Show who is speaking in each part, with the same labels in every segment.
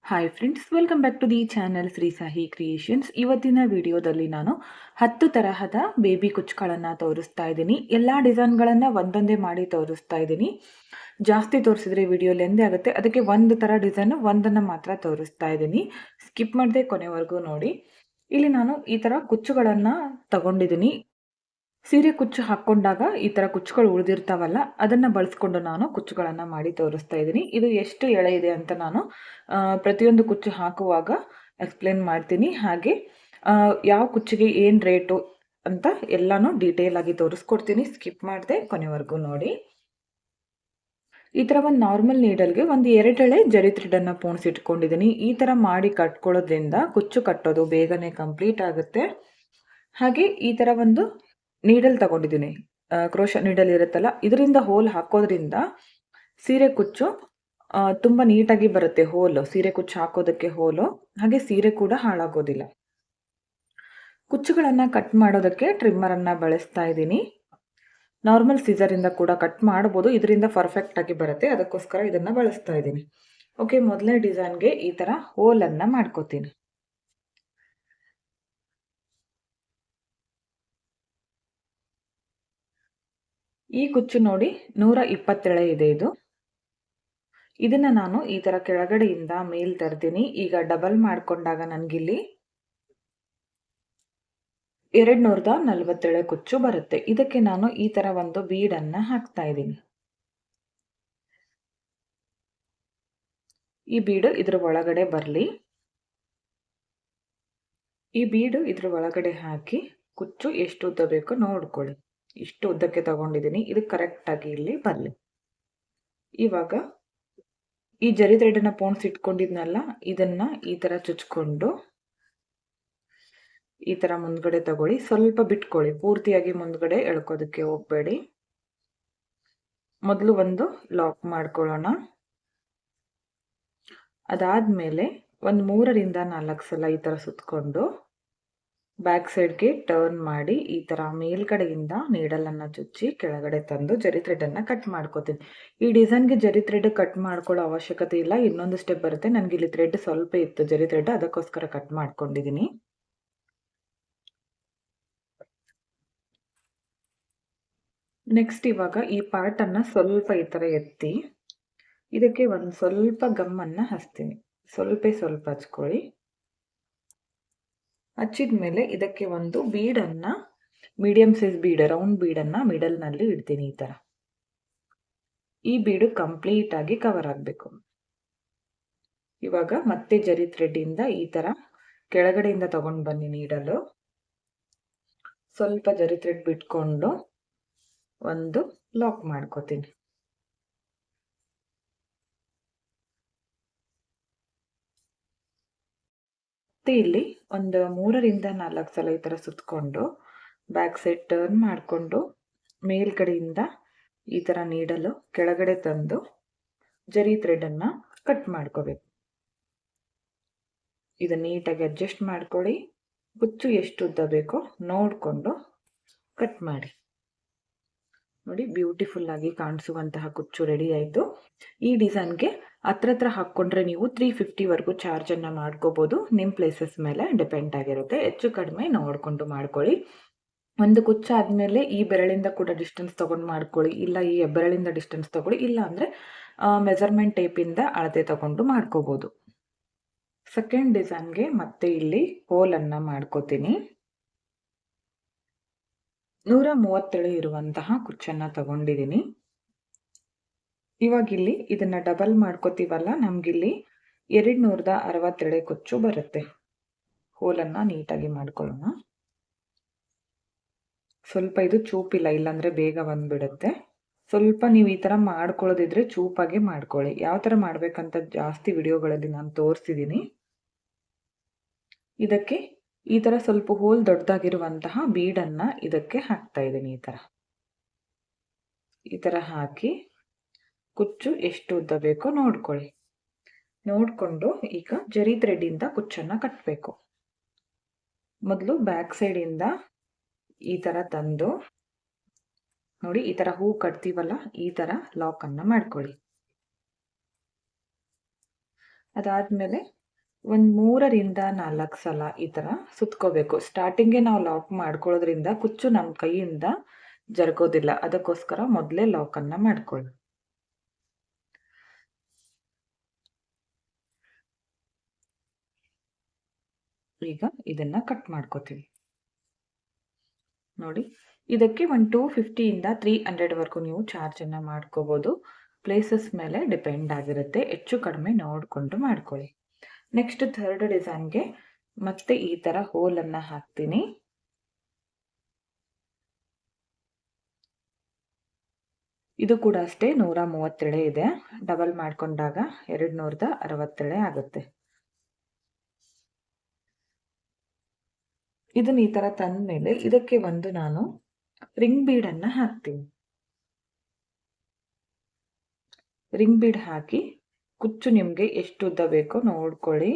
Speaker 1: Hi friends, welcome back to the channel Shri Sahi creations. ಇವತ್ತಿನ ವಿಡಿಯೋದಲ್ಲಿ ನಾನು 10 ತರಹದ ಬೇಬಿ ಕುಚ್ಚುಗಳನ್ನು ತೋರಿಸ್ತಾ ಇದ್ದೀನಿ. ಎಲ್ಲ ಡಿಸೈನ್ಗಳನ್ನು ಒಂದೊಂದೇ ಮಾಡಿ ತೋರಿಸ್ತಾ ಇದ್ದೀನಿ. ಜಾಸ್ತಿ ತೋರಿಸಿದ್ರೆ ವಿಡಿಯೋ ಲೆಂತ್ ಆಗುತ್ತೆ, ಅದಕ್ಕೆ ಒಂದು ಥರ ಡಿಸೈನು ಒಂದನ್ನು ಮಾತ್ರ ತೋರಿಸ್ತಾ ಇದ್ದೀನಿ. ಸ್ಕಿಪ್ ಮಾಡದೆ ಕೊನೆವರೆಗೂ ನೋಡಿ. ಇಲ್ಲಿ ನಾನು ಈ ಥರ ಕುಚ್ಚುಗಳನ್ನು ತಗೊಂಡಿದ್ದೀನಿ. ಸೀರೆ ಕುಚ್ಚು ಹಾಕ್ಕೊಂಡಾಗ ಈ ಥರ ಕುಚ್ಚುಗಳು ಉಳಿದಿರ್ತಾವಲ್ಲ, ಅದನ್ನು ಬಳಸ್ಕೊಂಡು ನಾನು ಕುಚ್ಚುಗಳನ್ನು ಮಾಡಿ ತೋರಿಸ್ತಾ ಇದ್ದೀನಿ. ಇದು ಎಷ್ಟು ಎಳೆ ಇದೆ ಅಂತ ನಾನು ಪ್ರತಿಯೊಂದು ಕುಚ್ಚು ಹಾಕುವಾಗ ಎಕ್ಸ್ಪ್ಲೇನ್ ಮಾಡ್ತೀನಿ. ಹಾಗೆ ಯಾವ ಕುಚ್ಚಿಗೆ ಏನು ರೇಟು ಅಂತ ಎಲ್ಲನೂ ಡೀಟೇಲ್ ಆಗಿ ತೋರಿಸ್ಕೊಡ್ತೀನಿ. ಸ್ಕಿಪ್ ಮಾಡದೆ ಕೊನೆವರೆಗೂ ನೋಡಿ. ಈ ಥರ ಒಂದು ನಾರ್ಮಲ್ ನೀಡಲ್ಗೆ ಒಂದು 2 ಎಳೆ ಜರಿ ಥ್ರೆಡನ್ನು ಪೋಣಿಸಿಟ್ಕೊಂಡಿದ್ದೀನಿ. ಈ ಥರ ಮಾಡಿ ಕಟ್ಕೊಳ್ಳೋದ್ರಿಂದ ಕುಚ್ಚು ಕಟ್ಟೋದು ಬೇಗನೆ ಕಂಪ್ಲೀಟ್ ಆಗುತ್ತೆ. ಹಾಗೆ ಈ ಥರ ಒಂದು ನೀಡಲ್ ತಗೊಂಡಿದ್ದೀನಿ, ಕ್ರೋಶ ನೀಡಲ್ ಇರುತ್ತಲ್ಲ, ಇದರಿಂದ ಹೋಲ್ ಹಾಕೋದ್ರಿಂದ ಸೀರೆ ಕುಚ್ಚು ತುಂಬ ನೀಟಾಗಿ ಬರುತ್ತೆ. ಹೋಲು ಸೀರೆ ಕುಚ್ಚು ಹಾಕೋದಕ್ಕೆ ಹೋಲು, ಹಾಗೆ ಸೀರೆ ಕೂಡ ಹಾಳಾಗೋದಿಲ್ಲ. ಕುಚ್ಚುಗಳನ್ನು ಕಟ್ ಮಾಡೋದಕ್ಕೆ ಟ್ರಿಮ್ಮರನ್ನು ಬಳಸ್ತಾ ಇದ್ದೀನಿ. ನಾರ್ಮಲ್ ಸೀಸರಿಂದ ಕೂಡ ಕಟ್ ಮಾಡ್ಬೋದು, ಇದರಿಂದ ಪರ್ಫೆಕ್ಟ್ ಆಗಿ ಬರುತ್ತೆ, ಅದಕ್ಕೋಸ್ಕರ ಇದನ್ನು ಬಳಸ್ತಾ ಇದ್ದೀನಿ. ಓಕೆ, ಮೊದಲನೇ ಡಿಸೈನ್ಗೆ ಈ ಥರ ಹೋಲನ್ನು ಮಾಡ್ಕೋತೀನಿ. ಈ ಕುಚ್ಚು ನೋಡಿ 120 ಎಳೆ ಇದೆ. ಇದನ್ನ ನಾನು ಈ ತರ ಕೆಳಗಡೆಯಿಂದ ಮೇಲ್ ತರ್ತೀನಿ. ಈಗ ಡಬಲ್ ಮಾಡ್ಕೊಂಡಾಗ ನನಗಿಲ್ಲಿ 240 ಎಳೆ ಕುಚ್ಚು ಬರುತ್ತೆ. ಇದಕ್ಕೆ ನಾನು ಈ ತರ ಒಂದು ಬೀಡನ್ನ ಹಾಕ್ತಾ ಇದ್ದೀನಿ. ಈ ಬೀಡು ಇದ್ರ ಒಳಗಡೆ ಬರಲಿ. ಈ ಬೀಡು ಇದ್ರ ಒಳಗಡೆ ಹಾಕಿ ಕುಚ್ಚು ಎಷ್ಟು ಉದ್ದ ಬೇಕೋ ನೋಡ್ಕೊಳ್ಳಿ. ಇಷ್ಟು ಉದ್ದಕ್ಕೆ ತಗೊಂಡಿದ್ದೀನಿ, ಇದು ಕರೆಕ್ಟ್ ಆಗಿ ಇಲ್ಲಿ ಬರಲಿ. ಇವಾಗ ಈ ಜರಿ ಥ್ರೆಡನ್ನ ಪೋಣಿಸಿಟ್ಕೊಂಡಿದ್ನಲ್ಲ, ಇದನ್ನ ಈ ತರ ಚುಚ್ಕೊಂಡು ಈ ತರ ಮುಂದ್ಗಡೆ ತಗೊಳ್ಳಿ. ಸ್ವಲ್ಪ ಬಿಟ್ಕೊಳ್ಳಿ, ಪೂರ್ತಿಯಾಗಿ ಮುಂದ್ಗಡೆ ಎಳ್ಕೋದಕ್ಕೆ ಹೋಗ್ಬೇಡಿ. ಮೊದಲು ಒಂದು ಲಾಕ್ ಮಾಡ್ಕೊಳ್ಳೋಣ. ಅದಾದ್ಮೇಲೆ ಒಂದು 3 ರಿಂದ 4 ಸಲ ಈ ತರ ಸುತ್ತಕೊಂಡು ಬ್ಯಾಕ್ ಸೈಡ್ಗೆ ಟರ್ನ್ ಮಾಡಿ ಈ ತರ ಮೇಲ್ಗಡೆಯಿಂದ ನೀಡಲನ್ನು ಚುಚ್ಚಿ ಕೆಳಗಡೆ ತಂದು ಜರಿ ಥ್ರೆಡನ್ನು ಕಟ್ ಮಾಡ್ಕೋತೀನಿ. ಈ ಡಿಸೈನ್ಗೆ ಜರಿ ಥ್ರೆಡ್ ಕಟ್ ಮಾಡ್ಕೊಳ್ಳೋ ಅವಶ್ಯಕತೆ ಇಲ್ಲ. ಇನ್ನೊಂದು ಸ್ಟೆಪ್ ಬರುತ್ತೆ. ನನಗೆ ಇಲ್ಲಿ ಥ್ರೆಡ್ ಸ್ವಲ್ಪ ಇತ್ತು, ಜರಿ ಥ್ರೆಡ್, ಅದಕ್ಕೋಸ್ಕರ ಕಟ್ ಮಾಡ್ಕೊಂಡಿದ್ದೀನಿ. ನೆಕ್ಸ್ಟ್ ಇವಾಗ ಈ ಪಾರ್ಟನ್ನು ಸ್ವಲ್ಪ ಈ ಥರ ಎತ್ತಿ ಇದಕ್ಕೆ ಒಂದು ಸ್ವಲ್ಪ ಗಮ್ಮನ್ನು ಹಚ್ತೀನಿ. ಸ್ವಲ್ಪ ಹಚ್ಕೊಳ್ಳಿ. ಹಚ್ಚಿದ ಮೇಲೆ ಇದಕ್ಕೆ ಒಂದು ಬೀಡನ್ನು, ಮೀಡಿಯಂ ಸೈಜ್ ಬೀಡ್, ರೌಂಡ್ ಬೀಡನ್ನು ಮಿಡಲ್ನಲ್ಲಿ ಇಡ್ತೀನಿ. ಈ ಥರ ಈ ಬೀಡು ಕಂಪ್ಲೀಟ್ ಆಗಿ ಕವರ್ ಆಗಬೇಕು. ಇವಾಗ ಮತ್ತೆ ಜರಿ ಥ್ರೆಡ್ಡಿಂದ ಈ ಥರ ಕೆಳಗಡೆಯಿಂದ ತಗೊಂಡು ಬನ್ನಿ ನೀಡಲು. ಸ್ವಲ್ಪ ಜರಿ ಥ್ರೆಡ್ ಬಿಟ್ಕೊಂಡು ಒಂದು ಲಾಕ್ ಮಾಡ್ಕೋತೀನಿ. ಮತ್ತೆ ಇಲ್ಲಿ ಒಂದು 3 ರಿಂದ 4 ಸಲ ಈ ಥರ ಸುತ್ತಕೊಂಡು ಬ್ಯಾಕ್ ಸೈಡ್ ಟರ್ನ್ ಮಾಡಿಕೊಂಡು ಮೇಲ್ಗಡೆಯಿಂದ ಈ ಥರ ನೀಡಲು ಕೆಳಗಡೆ ತಂದು ಜರಿ ಥ್ರೆಡನ್ನು ಕಟ್ ಮಾಡ್ಕೋಬೇಕು. ಇದು ನೀಟಾಗಿ ಅಡ್ಜಸ್ಟ್ ಮಾಡ್ಕೊಳ್ಳಿ. ಕುಚ್ಚು ಎಷ್ಟು ಉದ್ದ ಬೇಕೋ ನೋಡಿಕೊಂಡು ಕಟ್ ಮಾಡಿ. ನೋಡಿ, ಬ್ಯೂಟಿಫುಲ್ ಆಗಿ ಕಾಣಿಸುವಂತಹ ಕುಚ್ಚು ರೆಡಿ ಆಯಿತು. ಈ ಡಿಸೈನ್ಗೆ ಹತ್ರ ಹಾಕ್ಕೊಂಡ್ರೆ ನೀವು 350 ಚಾರ್ಜನ್ನು ಮಾಡ್ಕೋಬೋದು. ನಿಮ್ಮ ಪ್ಲೇಸಸ್ ಮೇಲೆ ಡಿಪೆಂಡ್ ಆಗಿರುತ್ತೆ. ಹೆಚ್ಚು ಕಡಿಮೆ ನೋಡಿಕೊಂಡು ಮಾಡ್ಕೊಳ್ಳಿ. ಒಂದು ಕುಚ್ಚು ಆದಮೇಲೆ ಈ ಬೆರಳಿಂದ ಕೂಡ ಡಿಸ್ಟೆನ್ಸ್ ತೊಗೊಂಡು ಮಾಡ್ಕೊಳ್ಳಿ, ಇಲ್ಲ ಈ ಹೆಬ್ಬೆರಳಿಂದ ಡಿಸ್ಟೆನ್ಸ್ ತೊಗೊಳ್ಳಿ, ಇಲ್ಲ ಅಂದರೆ ಮೆಜರ್ಮೆಂಟ್ ಟೇಪಿಂದ ಅಳತೆ ತಗೊಂಡು ಮಾಡ್ಕೋಬೋದು. ಸೆಕೆಂಡ್ ಡಿಸೈನ್ಗೆ ಮತ್ತೆ ಇಲ್ಲಿ ಹೋಲನ್ನು ಮಾಡ್ಕೋತೀನಿ. 137 ಇರುವಂತಹ ಕುಚ್ಚನ್ನು ತಗೊಂಡಿದ್ದೀನಿ. ಇವಾಗ ಇಲ್ಲಿ ಇದನ್ನ ಡಬಲ್ ಮಾಡ್ಕೋತೀವಲ್ಲ, ನಮಗಿಲ್ಲಿ 262 ಕುಚ್ಚು ಬರುತ್ತೆ. ಹೋಲನ್ನು ನೀಟಾಗಿ ಮಾಡ್ಕೊಳ್ಳೋಣ. ಸ್ವಲ್ಪ ಇದು ಚೂಪಿಲ್ಲ, ಇಲ್ಲಾಂದರೆ ಬೇಗ ಬಂದ್ಬಿಡುತ್ತೆ. ಸ್ವಲ್ಪ ನೀವು ಈ ಥರ ಮಾಡ್ಕೊಳ್ಳೋದಿದ್ರೆ ಚೂಪಾಗಿ ಮಾಡ್ಕೊಳ್ಳಿ. ಯಾವ ಥರ ಮಾಡಬೇಕಂತ ಜಾಸ್ತಿ ವಿಡಿಯೋಗಳಲ್ಲಿ ನಾನು ತೋರಿಸಿದ್ದೀನಿ. ಇದಕ್ಕೆ ಈ ಥರ ಸ್ವಲ್ಪ ಹೋಲ್ ದೊಡ್ಡದಾಗಿರುವಂತಹ ಬೀಡನ್ನು ಇದಕ್ಕೆ ಹಾಕ್ತಾ ಇದ್ದೀನಿ. ಈ ಥರ ಹಾಕಿ ಕುಚ್ಚು ಎಷ್ಟು ಉದ್ದ ಬೇಕೋ ನೋಡ್ಕೊಳ್ಳಿ. ನೋಡಿಕೊಂಡು ಈಗ ಜರಿ ಥ್ರೆಡ್ಡಿಂದ ಕುಚ್ಚನ್ನು ಕಟ್ಟಬೇಕು. ಮೊದಲು ಬ್ಯಾಕ್ ಸೈಡಿಂದ ಈ ಥರ ತಂದು ನೋಡಿ, ಈ ಥರ ಹೂ ಕಟ್ತೀವಲ್ಲ, ಈ ಥರ ಲಾಕನ್ನು ಮಾಡ್ಕೊಳ್ಳಿ. ಅದಾದ್ಮೇಲೆ ಒಂದು 3ರಿಂದ 4 ಸಲ ಈ ತರ ಸುತ್ಕೋಬೇಕು. ಸ್ಟಾರ್ಟಿಂಗ್ಗೆ ನಾವು ಲಾಕ್ ಮಾಡ್ಕೊಳ್ಳೋದ್ರಿಂದ ಕುಚ್ಚು ನಮ್ಮ ಕೈಯಿಂದ ಜರುಗೋದಿಲ್ಲ. ಅದಕ್ಕೋಸ್ಕರ ಮೊದಲೇ ಲಾಕ್ ಅನ್ನ ಮಾಡ್ಕೊಳ್ಳಿ. ಈಗ ಇದನ್ನ ಕಟ್ ಮಾಡ್ಕೋತೀವಿ. ನೋಡಿ, ಇದಕ್ಕೆ ಒಂದು 250 ಇಂದ 300 ವರೆಗೂ ನೀವು ಚಾರ್ಜ್ ಅನ್ನ ಮಾಡ್ಕೋಬಹುದು. ಪ್ಲೇಸಸ್ ಮೇಲೆ ಡಿಪೆಂಡ್ ಆಗಿರುತ್ತೆ. ಹೆಚ್ಚು ಕಡಿಮೆ ನೋಡ್ಕೊಂಡು ಮಾಡ್ಕೊಳ್ಳಿ. ನೆಕ್ಸ್ಟ್ ಥರ್ಡ್ ಡಿಸೈನ್ಗೆ ಮತ್ತೆ ಈ ತರ ಹೋಲ್ ಅನ್ನ ಹಾಕ್ತೀನಿ. ಇದು ಕೂಡ ಅಷ್ಟೇ 130 ಎಳೆ ಇದೆ. ಡಬಲ್ ಮಾಡ್ಕೊಂಡಾಗ 260 ಎಳೆ ಆಗುತ್ತೆ. ಇದನ್ನ ಈ ತರ ತಂದ್ಮೇಲೆ ಇದಕ್ಕೆ ಒಂದು ನಾನು ರಿಂಗ್ ಬೀಡ್ ಅನ್ನ ಹಾಕ್ತೀನಿ. ರಿಂಗ್ ಬೀಡ್ ಹಾಕಿ ಕುಚ್ಚು ನಿಮ್ಗೆ ಎಷ್ಟು ಉದ್ದ ಬೇಕೋ ನೋಡ್ಕೊಳ್ಳಿ.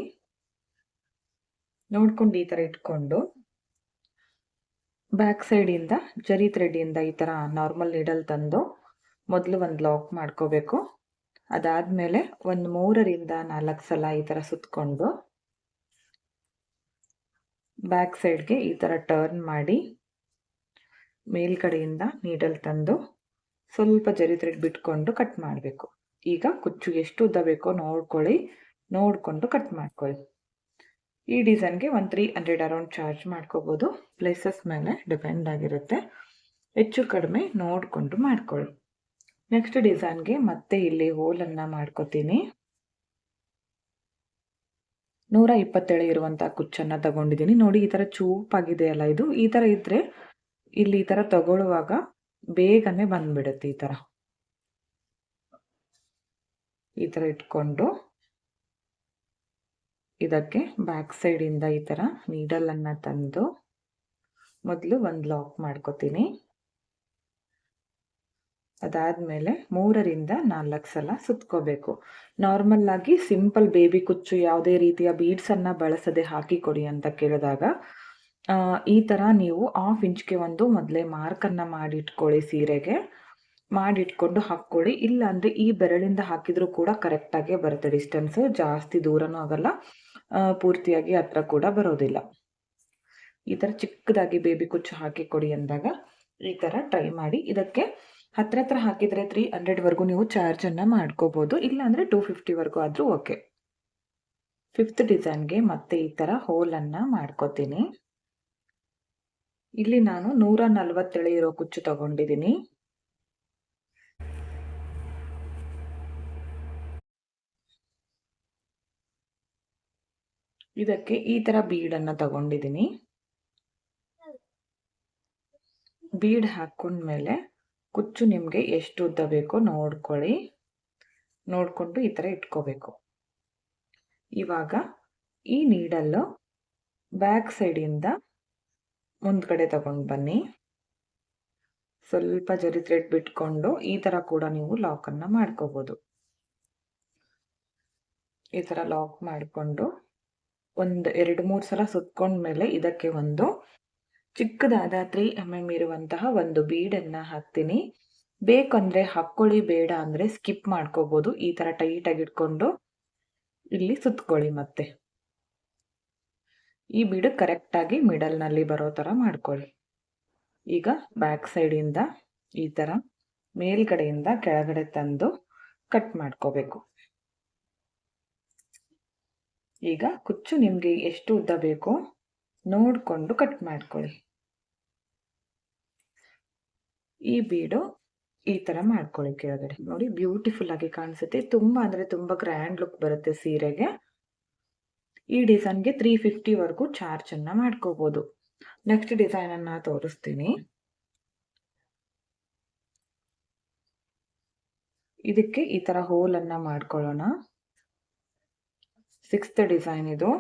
Speaker 1: ನೋಡ್ಕೊಂಡು ಈ ತರ ಇಟ್ಕೊಂಡು ಬ್ಯಾಕ್ ಸೈಡ್ ಇಂದ ಜರಿ ಥ್ರೆಡ್ ಇಂದ ಈ ತರ ನಾರ್ಮಲ್ ನೀಡಲ್ ತಂದು ಮೊದಲು ಒಂದು ಲಾಕ್ ಮಾಡ್ಕೋಬೇಕು. ಅದಾದ್ಮೇಲೆ ಒಂದು 3ರಿಂದ 4 ಸಲ ಈ ತರ ಸುತ್ಕೊಂಡು ಬ್ಯಾಕ್ ಸೈಡ್ಗೆ ಈ ತರ ಟರ್ನ್ ಮಾಡಿ ಮೇಲ್ಗಡೆಯಿಂದ ನೀಡಲ್ ತಂದು ಸ್ವಲ್ಪ ಜರಿ ಥ್ರೆಡ್ ಬಿಟ್ಕೊಂಡು ಕಟ್ ಮಾಡಬೇಕು. ಈಗ ಕುಚ್ಚು ಎಷ್ಟು ಉದ್ದ ಬೇಕೋ ನೋಡ್ಕೊಳ್ಳಿ. ನೋಡ್ಕೊಂಡು ಕಟ್ ಮಾಡ್ಕೊಳ್ಳಿ. ಈ ಡಿಸೈನ್ಗೆ ಒಂದು 300 ಅರೌಂಡ್ ಚಾರ್ಜ್ ಮಾಡ್ಕೋಬಹುದು. ಪ್ಲೇಸಸ್ ಮೇಲೆ ಡಿಪೆಂಡ್ ಆಗಿರುತ್ತೆ. ಹೆಚ್ಚು ಕಡಿಮೆ ನೋಡ್ಕೊಂಡು ಮಾಡ್ಕೊಳ್ಳಿ. ನೆಕ್ಸ್ಟ್ ಡಿಸೈನ್ಗೆ ಮತ್ತೆ ಇಲ್ಲಿ ಹೋಲ್ ಅನ್ನ ಮಾಡ್ಕೋತೀನಿ. 120 ಎಳೆ ಇರುವಂತಹ ಕುಚ್ಚನ್ನ ತಗೊಂಡಿದ್ದೀನಿ. ನೋಡಿ, ಈ ತರ ಚೂಪಾಗಿದೆ ಅಲ್ಲ, ಇದು ಈ ತರ ಇದ್ರೆ ಇಲ್ಲಿ ಈ ತರ ತಗೊಳ್ಳುವಾಗ ಬೇಗನೆ ಬಂದ್ಬಿಡುತ್ತೆ. ಈ ತರ ಇಟ್ಕೊಂಡು ಇದಕ್ಕೆ ಬ್ಯಾಕ್ ಸೈಡ್ ಇಂದ ಈ ತರ ನೀಡಲ್ ಅನ್ನ ತಂದು ಮೊದಲು ಒಂದು ಲಾಕ್ ಮಾಡ್ಕೋತೀನಿ. ಅದಾದ್ಮೇಲೆ 3ರಿಂದ 4 ಸಲ ಸುತ್ಕೋಬೇಕು. ನಾರ್ಮಲ್ ಆಗಿ ಸಿಂಪಲ್ ಬೇಬಿ ಕುಚ್ಚು ಯಾವುದೇ ರೀತಿಯ ಬೀಡ್ಸ್ ಅನ್ನ ಬಳಸದೆ ಹಾಕಿ ಕೊಡಿ ಅಂತ ಕೇಳಿದಾಗ ಈ ತರ ನೀವು 1/2 ಇಂಚ್ಗೆ ಒಂದು ಮೊದಲೇ ಮಾರ್ಕ್ ಅನ್ನ ಮಾಡಿಟ್ಕೊಳ್ಳಿ. ಸೀರೆಗೆ ಮಾಡಿಟ್ಕೊಂಡು ಹಾಕ್ಕೊಳ್ಳಿ. ಇಲ್ಲ ಅಂದ್ರೆ ಈ ಬೆರಳಿಂದ ಹಾಕಿದ್ರು ಕೂಡ ಕರೆಕ್ಟ್ ಆಗಿ ಬರುತ್ತೆ. ಡಿಸ್ಟೆನ್ಸ್ ಜಾಸ್ತಿ ದೂರನೂ ಆಗಲ್ಲ, ಪೂರ್ತಿಯಾಗಿ ಹತ್ರ ಕೂಡ ಬರೋದಿಲ್ಲ. ಈ ತರ ಚಿಕ್ಕದಾಗಿ ಬೇಬಿ ಕುಚ್ಚು ಹಾಕಿ ಕೊಡಿ ಅಂದಾಗ ಈ ತರ ಟ್ರೈ ಮಾಡಿ. ಇದಕ್ಕೆ ಹತ್ರ ಹಾಕಿದ್ರೆ 300 ವರೆಗೂ ನೀವು ಚಾರ್ಜ್ ಅನ್ನ ಮಾಡ್ಕೋಬಹುದು. ಇಲ್ಲ ಅಂದ್ರೆ 250 ವರೆಗೂ ಆದ್ರೂ ಓಕೆ. 5th ಡಿಸೈನ್ಗೆ ಮತ್ತೆ ಈ ತರ ಹೋಲ್ ಅನ್ನ ಮಾಡ್ಕೋತೀನಿ. ಇಲ್ಲಿ ನಾನು 140 ಎಳೆ ಇರೋ ಕುಚ್ಚು ತಗೊಂಡಿದ್ದೀನಿ. ಇದಕ್ಕೆ ಈ ತರ ಬೀಡ್ ಅನ್ನ ತಗೊಂಡಿದ್ದೀನಿ. ಬೀಡ್ ಹಾಕೊಂಡ್ಮೇಲೆ ಕುಚ್ಚು ನಿಮ್ಗೆ ಎಷ್ಟು ಉದ್ದ ಬೇಕೋ ನೋಡ್ಕೊಳ್ಳಿ. ನೋಡ್ಕೊಂಡು ಈ ತರ ಇಟ್ಕೋಬೇಕು. ಇವಾಗ ಈ ನೀಡಲ್ಲು ಬ್ಯಾಕ್ ಸೈಡ್ ಇಂದ ಮುಂದ್ಗಡೆ ತಗೊಂಡು ಬನ್ನಿ. ಸ್ವಲ್ಪ ಜರಿ ಥ್ರೆಡ್ ಬಿಟ್ಕೊಂಡು ಈ ತರ ಕೂಡ ನೀವು ಲಾಕ್ ಅನ್ನ ಮಾಡ್ಕೋಬಹುದು. ಈ ತರ ಲಾಕ್ ಮಾಡ್ಕೊಂಡು ಒಂದು 2-3 ಸಲ ಸುತ್ಕೊಂಡ್ಮೇಲೆ ಇದಕ್ಕೆ ಒಂದು ಚಿಕ್ಕದಾದ 3 mm ಇರುವಂತಹ ಒಂದು ಬೀಡ್ ಅನ್ನ ಹಾಕ್ತೀನಿ. ಬೇಕಂದ್ರೆ ಹಾಕ್ಕೊಳ್ಳಿ, ಬೇಡ ಅಂದ್ರೆ ಸ್ಕಿಪ್ ಮಾಡ್ಕೋಬಹುದು. ಈ ತರ ಟೈಟ್ ಆಗಿ ಇಟ್ಕೊಂಡು ಇಲ್ಲಿ ಸುತ್ಕೊಳ್ಳಿ. ಮತ್ತೆ ಈ ಬೀಡ್ ಕರೆಕ್ಟ್ ಆಗಿ ಮಿಡಲ್ ನಲ್ಲಿ ಬರೋ ತರ ಮಾಡ್ಕೊಳ್ಳಿ. ಈಗ ಬ್ಯಾಕ್ ಸೈಡ್ ಇಂದ ಈ ತರ ಮೇಲ್ಗಡೆಯಿಂದ ಕೆಳಗಡೆ ತಂದು ಕಟ್ ಮಾಡ್ಕೋಬೇಕು. ಈಗ ಕುಚ್ಚು ನಿಮ್ಗೆ ಎಷ್ಟು ಉದ್ದ ಬೇಕೋ ನೋಡ್ಕೊಂಡು ಕಟ್ ಮಾಡ್ಕೊಳ್ಳಿ. ಈ ಬೀಡು ಈ ತರ ಮಾಡ್ಕೊಳ್ಳಿ ಕೆಳಗಡೆ. ನೋಡಿ, ಬ್ಯೂಟಿಫುಲ್ ಆಗಿ ಕಾಣಿಸುತ್ತೆ. ತುಂಬಾ ಅಂದ್ರೆ ತುಂಬಾ ಗ್ರ್ಯಾಂಡ್ ಲುಕ್ ಬರುತ್ತೆ ಸೀರೆಗೆ. ಈ ಡಿಸೈನ್ಗೆ 350 ವರೆಗೂ ಚಾರ್ಜ್ ಅನ್ನ ಮಾಡ್ಕೋಬಹುದು. ನೆಕ್ಸ್ಟ್ ಡಿಸೈನ್ ಅನ್ನ ತೋರಿಸ್ತೀನಿ. ಇದಕ್ಕೆ ಈ ತರ ಹೋಲ್ ಅನ್ನ ಮಾಡ್ಕೊಳ್ಳೋಣ. 6th ಡಿಸೈನ್ ಇದು.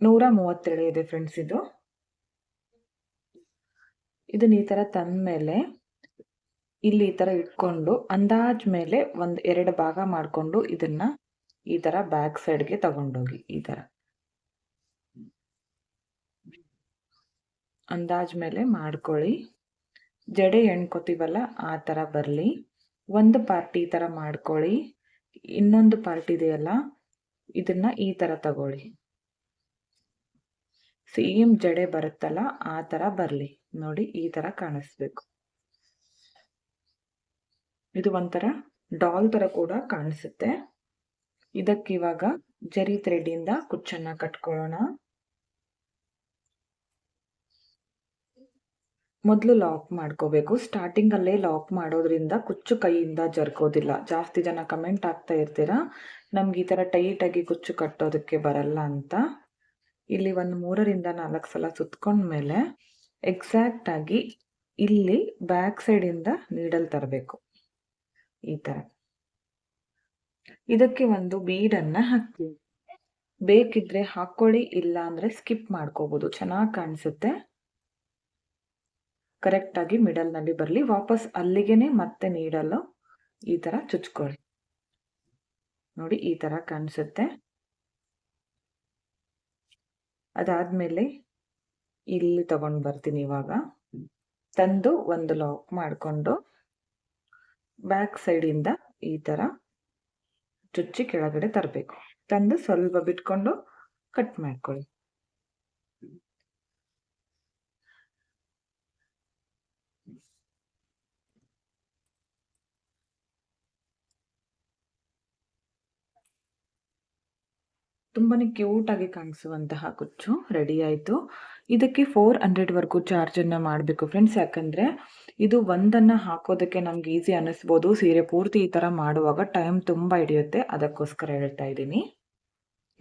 Speaker 1: ನೂರ 130 ಎಳೆ ಇದೆ ಫ್ರೆಂಡ್ಸ್. ಇದನ್ನ ಈ ತರ ತಂದ್ಮೇಲೆ ಇಲ್ಲಿ ಈ ತರ ಇಟ್ಕೊಂಡು ಅಂದಾಜ್ ಮೇಲೆ 1-2 ಭಾಗ ಮಾಡ್ಕೊಂಡು ಇದನ್ನ ಈ ತರ ಬ್ಯಾಕ್ ಸೈಡ್ಗೆ ತಗೊಂಡೋಗಿ ಈ ತರ ಅಂದಾಜ್ ಮೇಲೆ ಮಾಡ್ಕೊಳ್ಳಿ. ಜಡೆ ಎಣ್ಕೊತೀವಲ್ಲ ಆ ಥರ ಬರಲಿ. ಒಂದು ಪಾರ್ಟ್ ಈ ಥರ ಮಾಡ್ಕೊಳ್ಳಿ, ಇನ್ನೊಂದು ಪಾರ್ಟ್ ಇದೆಯಲ್ಲ ಇದನ್ನ ಈ ಥರ ತಗೊಳ್ಳಿ. ಸೇಮ್ ಜಡೆ ಬರುತ್ತಲ್ಲ ಆ ಥರ ಬರಲಿ ನೋಡಿ, ಈ ಥರ ಕಾಣಿಸ್ಬೇಕು. ಇದು ಒಂಥರ ಡಾಲ್ ಥರ ಕೂಡ ಕಾಣಿಸುತ್ತೆ. ಇದಕ್ಕಿವಾಗ ಜರಿ ಥ್ರೆಡ್ಡಿಂದ ಕುಚ್ಚನ್ನ ಕಟ್ಕೊಳ್ಳೋಣ. ಮೊದಲು ಲಾಕ್ ಮಾಡ್ಕೋಬೇಕು. ಸ್ಟಾರ್ಟಿಂಗಲ್ಲೇ ಲಾಕ್ ಮಾಡೋದ್ರಿಂದ ಕುಚ್ಚು ಕೈಯಿಂದ ಜರ್ಕೋದಿಲ್ಲ. ಜಾಸ್ತಿ ಜನ ಕಮೆಂಟ್ ಆಗ್ತಾ ಇರ್ತೀರಾ, ನಮ್ಗೆ ಈ ಥರ ಟೈಟಾಗಿ ಕುಚ್ಚು ಕಟ್ಟೋದಕ್ಕೆ ಬರಲ್ಲ ಅಂತ. ಇಲ್ಲಿ ಒಂದು 3ರಿಂದ 4 ಸಲ ಸುತ್ಕೊಂಡ್ಮೇಲೆ ಎಕ್ಸಾಕ್ಟಾಗಿ ಇಲ್ಲಿ ಬ್ಯಾಕ್ ಸೈಡಿಂದ ನೀಡಲ್ ತರಬೇಕು ಈ ಥರ. ಇದಕ್ಕೆ ಒಂದು ಬೀಡನ್ನು ಹಾಕ್ತೀವಿ. ಬೇಕಿದ್ರೆ ಹಾಕ್ಕೊಳ್ಳಿ, ಇಲ್ಲ ಅಂದರೆ ಸ್ಕಿಪ್ ಮಾಡ್ಕೋಬೋದು, ಚೆನ್ನಾಗಿ ಕಾಣಿಸುತ್ತೆ. ಕರೆಕ್ಟಾಗಿ ಮಿಡಲ್ನಲ್ಲಿ ಬರಲಿ. ವಾಪಸ್ ಅಲ್ಲಿಗೆನೆ ಮತ್ತೆ ನೀಡಲು ಈ ಥರ ಚುಚ್ಕೊಳ್ಳಿ ನೋಡಿ, ಈ ಥರ ಕಾಣಿಸುತ್ತೆ. ಅದಾದಮೇಲೆ ಇಲ್ಲಿ ತಗೊಂಡು ಬರ್ತೀನಿ. ಇವಾಗ ತಂದು ಒಂದು ಲಾಕ್ ಮಾಡಿಕೊಂಡು ಬ್ಯಾಕ್ ಸೈಡಿಂದ ಈ ಥರ ಚುಚ್ಚಿ ಕೆಳಗಡೆ ತರಬೇಕು. ತಂದು ಸ್ವಲ್ಪ ಬಿಟ್ಕೊಂಡು ಕಟ್ ಮಾಡ್ಕೊಳ್ಳಿ. ತುಂಬಾ ಕ್ಯೂಟಾಗಿ ಕಾಣಿಸುವಂತಹ ಕುಚ್ಚು ರೆಡಿ ಆಯಿತು. ಇದಕ್ಕೆ 400ವರೆಗೂ ಚಾರ್ಜನ್ನು ಮಾಡಬೇಕು ಫ್ರೆಂಡ್ಸ್. ಯಾಕಂದರೆ ಇದು ಒಂದನ್ನು ಹಾಕೋದಕ್ಕೆ ನಮ್ಗೆ ಈಸಿ ಅನ್ನಿಸ್ಬೋದು, ಸೀರೆ ಪೂರ್ತಿ ಈ ಥರ ಮಾಡುವಾಗ ಟೈಮ್ ತುಂಬ ಹಿಡಿಯುತ್ತೆ, ಅದಕ್ಕೋಸ್ಕರ ಹೇಳ್ತಾ ಇದ್ದೀನಿ.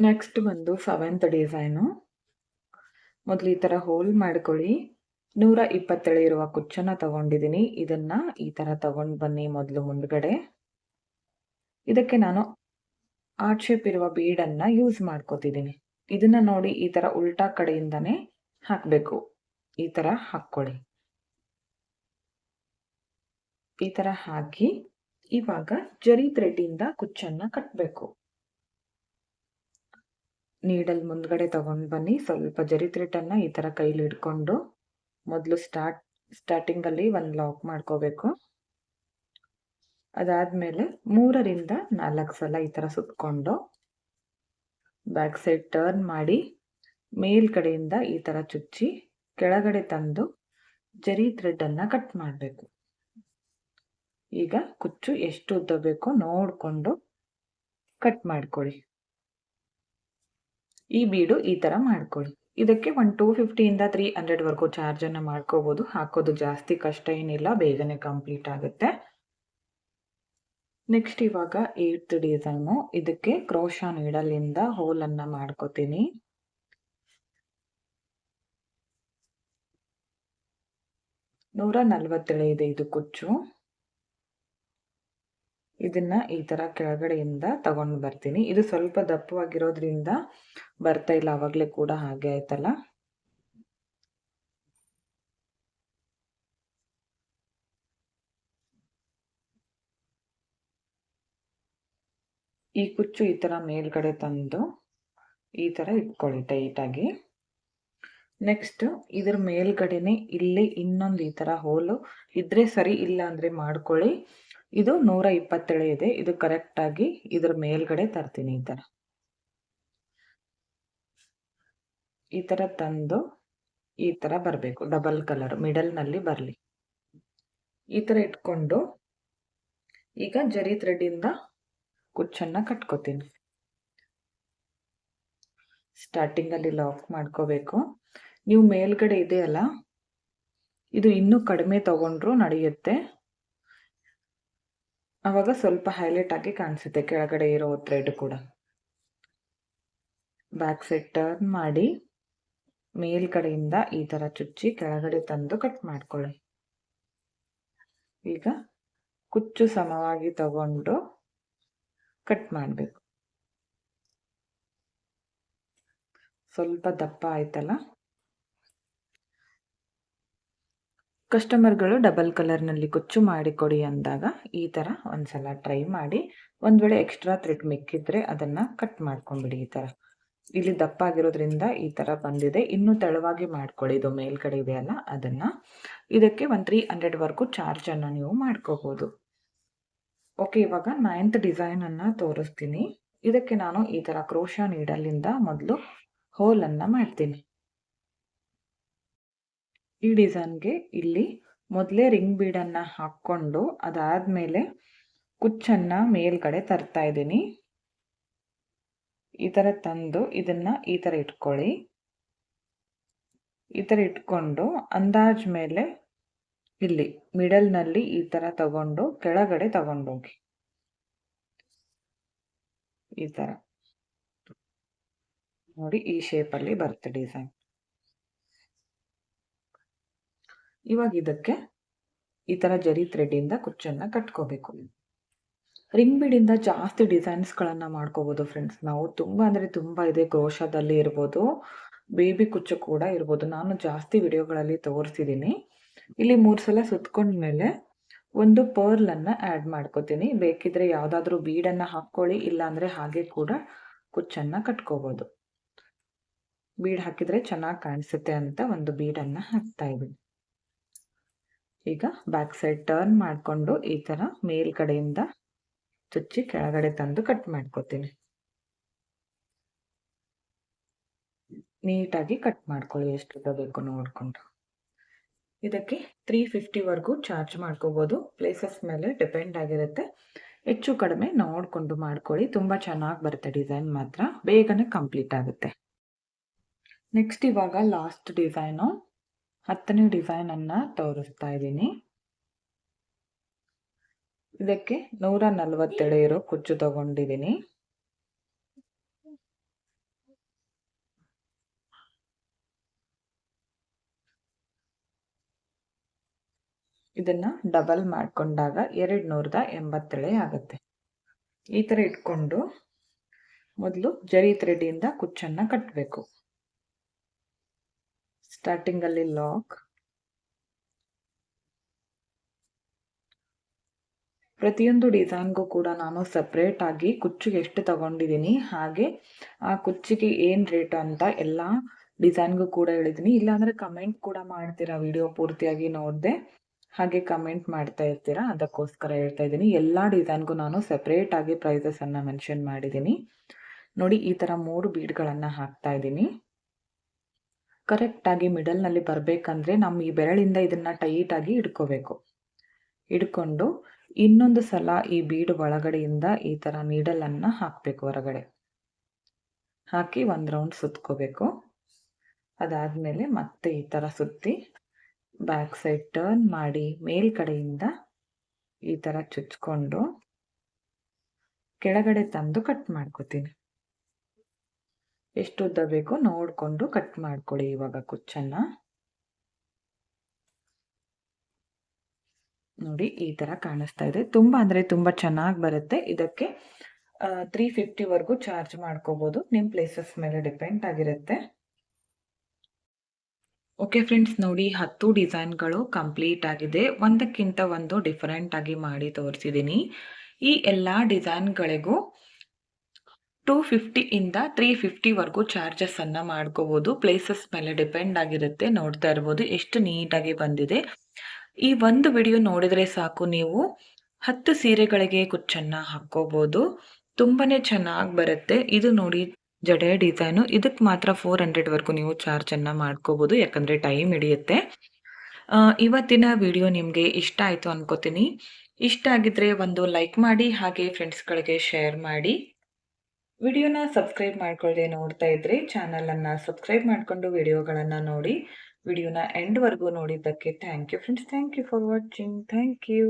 Speaker 1: ನೆಕ್ಸ್ಟ್ ಬಂದು 7th ಡಿಸೈನು. ಮೊದಲು ಈ ಥರ ಹೋಲ್ ಮಾಡ್ಕೊಳ್ಳಿ. 120 ಇರುವ ಕುಚ್ಚನ್ನು ತಗೊಂಡಿದ್ದೀನಿ. ಇದನ್ನು ಈ ಥರ ತಗೊಂಡು ಬನ್ನಿ ಮೊದಲು ಮುಂದ್ಗಡೆ. ಇದಕ್ಕೆ ನಾನು ಆರ್ಟ್ ಶೇಪ್ ಇರುವ ಬೀಡನ್ನು ಯೂಸ್ ಮಾಡ್ಕೋತಿದ್ದೀನಿ. ಇದನ್ನ ನೋಡಿ ಈ ಥರ ಉಲ್ಟಾ ಕಡೆಯಿಂದನೇ ಹಾಕಬೇಕು. ಈ ಥರ ಹಾಕ್ಕೊಳ್ಳಿ. ಈ ಥರ ಹಾಕಿ ಇವಾಗ ಜರಿ ಥ್ರೆಡ್ಡಿಂದ ಕುಚ್ಚನ್ನು ಕಟ್ಟಬೇಕು. ನೀಡಲ್ ಮುಂದ್ಗಡೆ ತಗೊಂಡು ಬನ್ನಿ. ಸ್ವಲ್ಪ ಜರಿ ಥ್ರೆಡ್ಡನ್ನು ಈ ಥರ ಕೈಲಿ ಹಿಡ್ಕೊಂಡು ಮೊದಲು ಸ್ಟಾರ್ಟಿಂಗಲ್ಲಿ ಒಂದು ಲಾಕ್ ಮಾಡ್ಕೋಬೇಕು. ಅದಾದಮೇಲೆ 3ರಿಂದ 4 ಸಲ ಈ ಥರ ಸುತ್ತಕೊಂಡು ಬ್ಯಾಕ್ ಸೈಡ್ ಟರ್ನ್ ಮಾಡಿ ಮೇಲ್ಗಡೆಯಿಂದ ಈ ಥರ ಚುಚ್ಚಿ ಕೆಳಗಡೆ ತಂದು ಜರಿ ಥ್ರೆಡ್ಡನ್ನು ಕಟ್ ಮಾಡಬೇಕು. ಈಗ ಕುಚ್ಚು ಎಷ್ಟು ಉದ್ದ ಬೇಕೋ ನೋಡಿಕೊಂಡು ಕಟ್ ಮಾಡ್ಕೊಳ್ಳಿ. ಈ ಬೀಡು ಈ ಥರ ಮಾಡ್ಕೊಳ್ಳಿ. ಇದಕ್ಕೆ ಒಂದು 250ಯಿಂದ 300ವರೆಗೂ ಚಾರ್ಜನ್ನು ಮಾಡ್ಕೋಬೋದು. ಹಾಕೋದು ಜಾಸ್ತಿ ಕಷ್ಟ ಏನಿಲ್ಲ, ಬೇಗನೆ ಕಂಪ್ಲೀಟ್ ಆಗುತ್ತೆ. ನೆಕ್ಸ್ಟ್ ಇವಾಗ 8th ಡಿಸೈನು. ಇದಕ್ಕೆ ಕ್ರೋಶಾ ನೀಡಲಿಂದ ಹೋಲನ್ನು ಮಾಡ್ಕೋತೀನಿ. ನೂರ 140 ಇದೆ ಇದು ಕುಚ್ಚು. ಇದನ್ನ ಈ ಥರ ಕೆಳಗಡೆಯಿಂದ ತಗೊಂಡು ಬರ್ತೀನಿ. ಇದು ಸ್ವಲ್ಪ ದಪ್ಪವಾಗಿರೋದ್ರಿಂದ ಬರ್ತಾ ಇಲ್ಲ, ಆವಾಗಲೇ ಕೂಡ ಹಾಗೆ ಆಯ್ತಲ್ಲ. ಈ ಕುಚ್ಚು ಈ ಥರ ಮೇಲ್ಗಡೆ ತಂದು ಈ ಥರ ಇಟ್ಕೊಳ್ಳಿ ಟೈಟಾಗಿ. ನೆಕ್ಸ್ಟ್ ಇದ್ರ ಮೇಲ್ಗಡೆನೆ ಇಲ್ಲಿ ಇನ್ನೊಂದು ಈ ಥರ ಹೋಲು ಇದ್ರೆ ಸರಿ, ಇಲ್ಲ ಅಂದರೆ ಮಾಡ್ಕೊಳ್ಳಿ. ಇದು 127 ಇದೆ. ಇದು ಕರೆಕ್ಟಾಗಿ ಇದ್ರ ಮೇಲ್ಗಡೆ ತರ್ತೀನಿ. ಈ ಥರ ತಂದು ಈ ಥರ ಬರಬೇಕು. ಡಬಲ್ ಕಲರ್ ಮಿಡಲ್ನಲ್ಲಿ ಬರಲಿ. ಈ ಥರ ಇಟ್ಕೊಂಡು ಈಗ ಜರಿ ಥ್ರೆಡ್ಡಿಂದ ಕುಚ್ಚನ್ನು ಕಟ್ಕೋತೀನಿ. ಸ್ಟಾರ್ಟಿಂಗಲ್ಲಿ ಲಾಕ್ ಮಾಡ್ಕೋಬೇಕು. ನೀವು ಮೇಲ್ಗಡೆ ಇದೆಯಲ್ಲ, ಇದು ಇನ್ನೂ ಕಡಿಮೆ ತಗೊಂಡ್ರು ನಡೆಯುತ್ತೆ. ಆವಾಗ ಸ್ವಲ್ಪ ಹೈಲೈಟ್ ಆಗಿ ಕಾಣಿಸುತ್ತೆ ಕೆಳಗಡೆ ಇರೋ ಥ್ರೆಡ್ ಕೂಡ. ಬ್ಯಾಕ್ ಸೈಡ್ ಟರ್ನ್ ಮಾಡಿ ಮೇಲ್ಗಡೆಯಿಂದ ಈ ಥರ ಚುಚ್ಚಿ ಕೆಳಗಡೆ ತಂದು ಕಟ್ ಮಾಡ್ಕೊಳ್ಳಿ. ಈಗ ಕುಚ್ಚು ಸಮವಾಗಿ ತಗೊಂಡು ಕಟ್ ಮಾಡಬೇಕು. ಸ್ವಲ್ಪ ದಪ್ಪ ಆಯ್ತಲ್ಲ. ಕಸ್ಟಮರ್ಗಳು ಡಬಲ್ ಕಲರ್ನಲ್ಲಿ ಕುಚ್ಚು ಮಾಡಿಕೊಡಿ ಅಂದಾಗ ಈ ಥರ ಒಂದ್ಸಲ ಟ್ರೈ ಮಾಡಿ. ಒಂದು ವೇಳೆ ಎಕ್ಸ್ಟ್ರಾ ಥ್ರೆಡ್ ಮಿಕ್ಕಿದ್ರೆ ಅದನ್ನು ಕಟ್ ಮಾಡ್ಕೊಂಡ್ಬಿಡಿ. ಈ ಥರ ಇಲ್ಲಿ ದಪ್ಪ ಆಗಿರೋದ್ರಿಂದ ಈ ಥರ ಬಂದಿದೆ. ಇನ್ನೂ ತೆಳುವಾಗಿ ಮಾಡ್ಕೊಳ್ಳಿ. ಇದು ಮೇಲ್ಗಡೆ ಇದೆಯಲ್ಲ ಅದನ್ನು. ಇದಕ್ಕೆ ಒಂದು 300ವರೆಗೂ ಚಾರ್ಜನ್ನು ನೀವು ಮಾಡ್ಕೋಬೋದು. ಓಕೆ, ಇವಾಗ 9th ಡಿಸೈನನ್ನು ತೋರಿಸ್ತೀನಿ. ಇದಕ್ಕೆ ನಾನು ಈ ಥರ ಕ್ರೋಶಾ ನೀಡಲಿಂದ ಮೊದಲು ಹೋಲನ್ನು ಮಾಡ್ತೀನಿ. ಈ ಡಿಸೈನ್ಗೆ ಇಲ್ಲಿ ಮೊದಲೇ ರಿಂಗ್ ಬೀಡನ್ನು ಹಾಕ್ಕೊಂಡು ಅದಾದಮೇಲೆ ಕುಚ್ಚನ್ನು ಮೇಲ್ಗಡೆ ತರ್ತಾ ಇದ್ದೀನಿ. ಈ ಥರ ತಂದು ಇದನ್ನು ಈ ಥರ ಇಟ್ಕೊಳ್ಳಿ. ಈ ಥರ ಇಟ್ಕೊಂಡು ಅಂದಾಜು ಮೇಲೆ ಇಲ್ಲಿ ಮಿಡಲ್ನಲ್ಲಿ ಈ ಥರ ತಗೊಂಡು ಕೆಳಗಡೆ ತಗೊಂಡೋಗಿ ಈ ಥರ ನೋಡಿ, ಈ ಶೇಪಲ್ಲಿ ಬರುತ್ತೆ ಡಿಸೈನ್. ಇವಾಗ ಇದಕ್ಕೆ ಈ ಥರ ಜರಿ ಥ್ರೆಡ್ಡಿಂದ ಕುಚ್ಚನ್ನು ಕಟ್ಕೋಬೇಕು. ರಿಂಗ್ ಬೀಡಿಂದ ಜಾಸ್ತಿ ಡಿಸೈನ್ಸ್ಗಳನ್ನು ಮಾಡ್ಕೋಬೋದು ಫ್ರೆಂಡ್ಸ್. ನಾವು ತುಂಬ ಅಂದರೆ ತುಂಬ ಇದೆ. ಕ್ರೋಶಾದಲ್ಲಿ ಇರ್ಬೋದು, ಬೇಬಿ ಕುಚ್ಚು ಕೂಡ ಇರ್ಬೋದು. ನಾನು ಜಾಸ್ತಿ ವಿಡಿಯೋಗಳಲ್ಲಿ ತೋರಿಸಿದ್ದೀನಿ. ಇಲ್ಲಿ 3 ಸಲ ಸುತ್ಕೊಂಡ್ಮೇಲೆ ಒಂದು ಪರ್ಲನ್ನು ಆ್ಯಡ್ ಮಾಡ್ಕೋತೀನಿ. ಬೇಕಿದ್ರೆ ಯಾವುದಾದ್ರೂ ಬೀಡನ್ನು ಹಾಕ್ಕೊಳ್ಳಿ, ಇಲ್ಲಾಂದರೆ ಹಾಗೆ ಕೂಡ ಕುಚ್ಚನ್ನು ಕಟ್ಕೋಬೋದು. ಬೀಡ್ ಹಾಕಿದರೆ ಚೆನ್ನಾಗಿ ಕಾಣಿಸುತ್ತೆ ಅಂತ ಒಂದು ಬೀಡನ್ನು ಹಾಕ್ತಾ ಇದ್ದೀನಿ. ಈಗ ಬ್ಯಾಕ್ ಸೈಡ್ ಟರ್ನ್ ಮಾಡಿಕೊಂಡು ಈ ಥರ ಮೇಲ್ಗಡೆಯಿಂದ ಚುಚ್ಚಿ ಕೆಳಗಡೆ ತಂದು ಕಟ್ ಮಾಡ್ಕೋತೀನಿ. ನೀಟಾಗಿ ಕಟ್ ಮಾಡ್ಕೊಳ್ಳಿ, ಎಷ್ಟು ಉದ್ದ ಬೇಕು ನೋಡಿಕೊಂಡು. ಇದಕ್ಕೆ 350ವರೆಗೂ ಚಾರ್ಜ್ ಮಾಡ್ಕೋಬೋದು. ಪ್ಲೇಸಸ್ ಮೇಲೆ ಡಿಪೆಂಡ್ ಆಗಿರುತ್ತೆ. ಹೆಚ್ಚು ಕಡಿಮೆ ನೋಡಿಕೊಂಡು ಮಾಡ್ಕೊಳ್ಳಿ. ತುಂಬ ಚೆನ್ನಾಗಿ ಬರುತ್ತೆ ಡಿಸೈನ್, ಮಾತ್ರ ಬೇಗನೆ ಕಂಪ್ಲೀಟ್ ಆಗುತ್ತೆ. ನೆಕ್ಸ್ಟ್ ಇವಾಗ ಲಾಸ್ಟ್ ಡಿಸೈನು 10ನೇ ಡಿಸೈನನ್ನು ತೋರಿಸ್ತಾ ಇದ್ದೀನಿ. ಇದಕ್ಕೆ 140 ಇರೋ ಕುಚ್ಚು ತಗೊಂಡಿದ್ದೀನಿ. ಇದನ್ನ ಡಬಲ್ ಮಾಡ್ಕೊಂಡಾಗ 280 ಆಗುತ್ತೆ. ಈ ಥರ ಇಟ್ಕೊಂಡು ಮೊದಲು ಜರಿ ಥ್ರೆಡ್ಡಿಂದ ಕುಚ್ಚನ್ನು ಕಟ್ಟಬೇಕು. ಸ್ಟಾರ್ಟಿಂಗಲ್ಲಿ ಲಾಕ್, ಪ್ರತಿಯೊಂದು ಡಿಸೈನ್ಗೂ ಕೂಡ ನಾನು ಸಪ್ರೇಟ್ ಆಗಿ ಕುಚ್ಚಿಗೆ ಎಷ್ಟು ತಗೊಂಡಿದ್ದೀನಿ, ಹಾಗೆ ಆ ಕುಚ್ಚಿಗೆ ಏನು ರೇಟ್ ಅಂತ ಎಲ್ಲ ಡಿಸೈನ್ಗೂ ಕೂಡ ಹೇಳಿದ್ದೀನಿ. ಇಲ್ಲಾಂದರೆ ಕಮೆಂಟ್ ಕೂಡ ಮಾಡ್ತೀರಾ, ವಿಡಿಯೋ ಪೂರ್ತಿಯಾಗಿ ನೋಡಿದೆ ಹಾಗೆ ಕಮೆಂಟ್ ಮಾಡ್ತಾ ಇರ್ತೀರಾ, ಅದಕ್ಕೋಸ್ಕರ ಹೇಳ್ತಾ ಇದ್ದೀನಿ. ಎಲ್ಲ ಡಿಸೈನ್ಗೂ ನಾನು ಸಪ್ರೇಟ್ ಆಗಿ ಪ್ರೈಸಸನ್ನು ಮೆನ್ಷನ್ ಮಾಡಿದ್ದೀನಿ. ನೋಡಿ, ಈ ಥರ 3 ಬೀಡ್ಗಳನ್ನು ಹಾಕ್ತಾ ಇದ್ದೀನಿ. ಕರೆಕ್ಟಾಗಿ ಮಿಡಲ್ನಲ್ಲಿ ಬರಬೇಕಂದ್ರೆ ನಮ್ಮ ಈ ಬೆರಳಿಂದ ಇದನ್ನು ಟೈಟಾಗಿ ಹಿಡ್ಕೋಬೇಕು. ಹಿಡ್ಕೊಂಡು ಇನ್ನೊಂದು ಸಲ ಈ ಬೀಡ್ ಒಳಗಡೆಯಿಂದ ಈ ಥರ ನೀಡಲನ್ನು ಹಾಕಬೇಕು. ಹೊರಗಡೆ ಹಾಕಿ ಒಂದು ರೌಂಡ್ ಸುತ್ಕೋಬೇಕು. ಅದಾದಮೇಲೆ ಮತ್ತೆ ಈ ಥರ ಸುತ್ತಿ ಬ್ಯಾಕ್ ಸೈಡ್ ಟರ್ನ್ ಮಾಡಿ ಮೇಲ್ಗಡೆಯಿಂದ ಈ ಥರ ಚುಚ್ಕೊಂಡು ಕೆಳಗಡೆ ತಂದು ಕಟ್ ಮಾಡ್ಕೋತೀನಿ. ಎಷ್ಟು ಉದ್ದ ಬೇಕೋ ನೋಡಿಕೊಂಡು ಕಟ್ ಮಾಡ್ಕೊಳ್ಳಿ. ಇವಾಗ ಕುಚ್ಚನ್ನು ನೋಡಿ, ಈ ಥರ ಕಾಣಿಸ್ತಾ ಇದೆ. ತುಂಬ ಅಂದರೆ ತುಂಬ ಚೆನ್ನಾಗಿ ಬರುತ್ತೆ. ಇದಕ್ಕೆ 350ವರೆಗೂ ಚಾರ್ಜ್ ಮಾಡ್ಕೋಬೋದು. ನಿಮ್ಮ ಪ್ಲೇಸಸ್ ಮೇಲೆ ಡಿಪೆಂಡ್ ಆಗಿರುತ್ತೆ. ಓಕೆ ಫ್ರೆಂಡ್ಸ್, ನೋಡಿ 10 ಡಿಸೈನ್ಗಳು ಕಂಪ್ಲೀಟ್ ಆಗಿದೆ. ಒಂದಕ್ಕಿಂತ ಒಂದು ಡಿಫರೆಂಟ್ ಆಗಿ ಮಾಡಿ ತೋರಿಸಿದ್ದೀನಿ. ಈ ಎಲ್ಲ ಡಿಸೈನ್ಗಳಿಗೂ 250 ಇಂದ 350ವರೆಗೂ ಚಾರ್ಜಸ್ಸನ್ನು ಮಾಡ್ಕೋಬೋದು. ಪ್ಲೇಸಸ್ ಮೇಲೆ ಡಿಪೆಂಡ್ ಆಗಿರುತ್ತೆ. ನೋಡ್ತಾ ಇರ್ಬೋದು ಎಷ್ಟು ನೀಟಾಗಿ ಬಂದಿದೆ. ಈ ಒಂದು ವಿಡಿಯೋ ನೋಡಿದರೆ ಸಾಕು, ನೀವು 10 ಸೀರೆಗಳಿಗೆ ಕುಚ್ಚನ್ನು ಹಾಕ್ಕೋಬೋದು. ತುಂಬಾ ಚೆನ್ನಾಗಿ ಬರುತ್ತೆ. ಇದು ನೋಡಿ ಜಡೆ ಡಿಸೈನು. ಇದಕ್ಕೆ ಮಾತ್ರ 400ವರೆಗೂ ನೀವು ಚಾರ್ಜನ್ನು ಮಾಡ್ಕೋಬೋದು, ಯಾಕಂದರೆ ಟೈಮ್ ಹಿಡಿಯುತ್ತೆ. ಇವತ್ತಿನ ವಿಡಿಯೋ ನಿಮಗೆ ಇಷ್ಟ ಆಯಿತು ಅನ್ಕೋತೀನಿ. ಇಷ್ಟ ಆಗಿದ್ರೆ ಒಂದು ಲೈಕ್ ಮಾಡಿ, ಹಾಗೆ ಫ್ರೆಂಡ್ಸ್ಗಳಿಗೆ ಶೇರ್ ಮಾಡಿ. ವಿಡಿಯೋನ ಸಬ್ಸ್ಕ್ರೈಬ್ ಮಾಡ್ಕೊಳ್ಳದೆ ನೋಡ್ತಾ ಇದ್ರೆ ಚಾನಲನ್ನು ಸಬ್ಸ್ಕ್ರೈಬ್ ಮಾಡಿಕೊಂಡು ವಿಡಿಯೋಗಳನ್ನು ನೋಡಿ. ವಿಡಿಯೋನ ಎಂಡ್ವರೆಗೂ ನೋಡಿದ್ದಕ್ಕೆ thank you friends. Thank you for watching. Thank you.